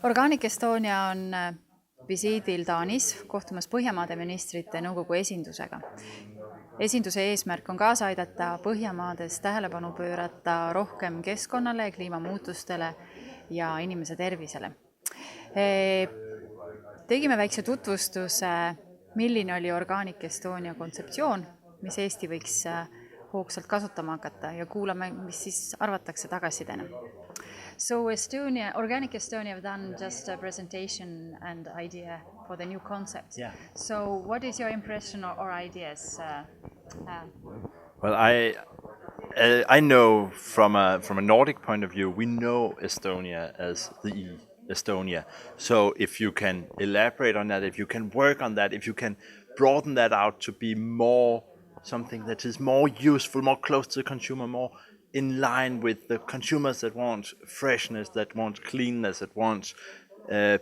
Organic Estonia on visiidil Taanis kohtumas Põhjamaade ministrite nõukogu esindusega. Esinduse eesmärk on kaasa aidata Põhjamaades tähelepanu pöörata rohkem keskkonnale, kliimamuutustele ja inimese tervisele. Tegime väikse tutvustuse, milline oli Organic Estonia kontseptsioon, mis Eesti võiks hoogsalt kasutama hakata ja kuulame, mis siis arvatakse tagasidena. So Organic Estonia have done just a presentation and idea for the new concept. Yeah. So what is your impression or ideas? Well, I know from a Nordic point of view, we know Estonia as the Estonia. So if you can elaborate on that, if you can work on that, if you can broaden that out to be more something that is more useful, more close to the consumer, more in line with the consumers that want freshness, that want cleanness, that want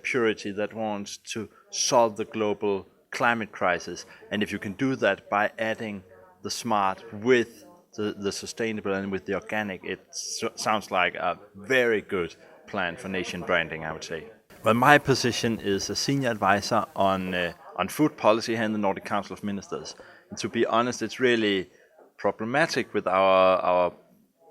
purity, that want to solve the global climate crisis. And if you can do that by adding the smart with the sustainable and with the organic, it sounds like a very good plan for nation branding, I would say. Well, my position is a senior advisor on food policy here in the Nordic Council of Ministers. And to be honest, it's really problematic with our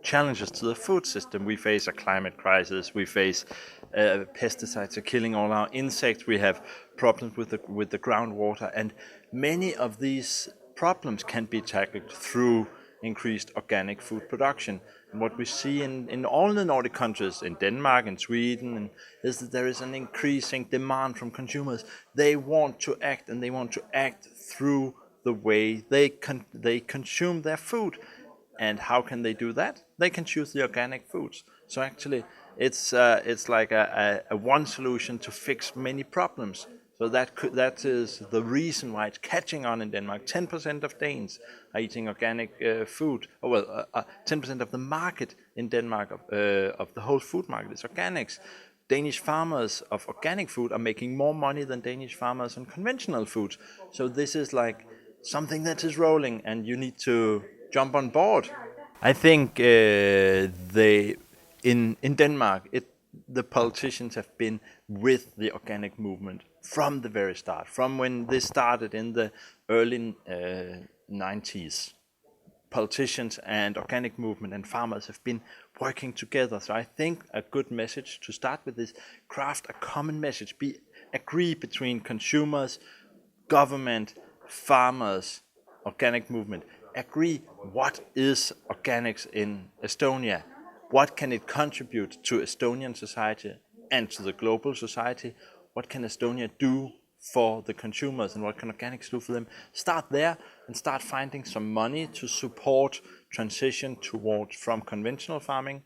challenges to the food system. We face a climate crisis, we face pesticides are killing all our insects, we have problems with the groundwater, and many of these problems can be tackled through increased organic food production. And what we see in all the Nordic countries, in Denmark and Sweden, is that there is an increasing demand from consumers. They want to act, and they want to act through the way they consume their food. And how can they do that? They can choose the organic foods. So actually, it's like a one solution to fix many problems. So that is the reason why it's catching on in Denmark. 10% of Danes are eating organic food. 10% of the market in Denmark of the whole food market is organics. Danish farmers of organic food are making more money than Danish farmers on conventional foods. So this is like something that is rolling, and you need to jump on board. I think in Denmark, the politicians have been with the organic movement from the very start, from when this started in the early 90s. Politicians and organic movement and farmers have been working together. So I think a good message to start with is craft a common message, agree between consumers, government, farmers, organic movement. Agree what is organics in Estonia, what can it contribute to Estonian society and to the global society, what can Estonia do for the consumers and what can organics do for them. Start there and start finding some money to support transition from conventional farming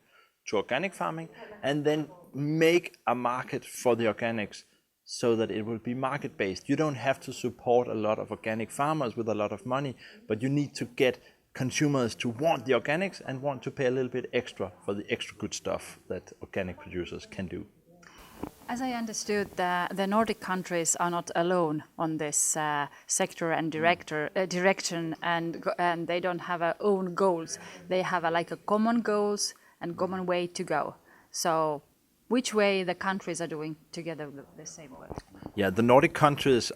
to organic farming, and then make a market for the organics so that it will be market-based. You don't have to support a lot of organic farmers with a lot of money, but you need to get consumers to want the organics and want to pay a little bit extra for the extra good stuff that organic producers can do. As I understood, the Nordic countries are not alone on this sector and direction, and they don't have their own goals. They have a common goals and common way to go. So which way the countries are doing together the same work? Yeah, the Nordic countries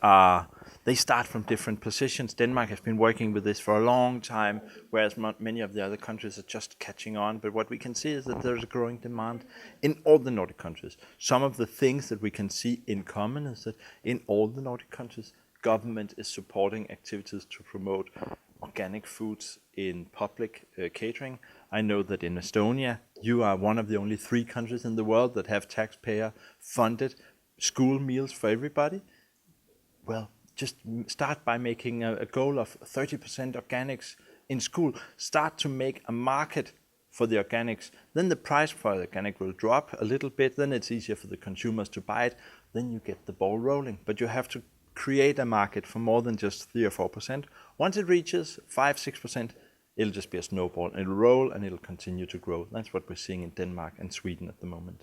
they start from different positions. Denmark has been working with this for a long time, whereas many of the other countries are just catching on. But what we can see is that there's a growing demand in all the Nordic countries. Some of the things that we can see in common is that in all the Nordic countries, government is supporting activities to promote organic foods in public catering. I know that in Estonia, you are one of the only 3 countries in the world that have taxpayer-funded school meals for everybody. Well, just start by making a goal of 30% organics in school. Start to make a market for the organics. Then the price for the organic will drop a little bit. Then it's easier for the consumers to buy it. Then you get the ball rolling. But you have to create a market for more than just 3 or 4%. Once it reaches 5-6%, it'll just be a snowball. It'll roll and it'll continue to grow. That's what we're seeing in Denmark and Sweden at the moment.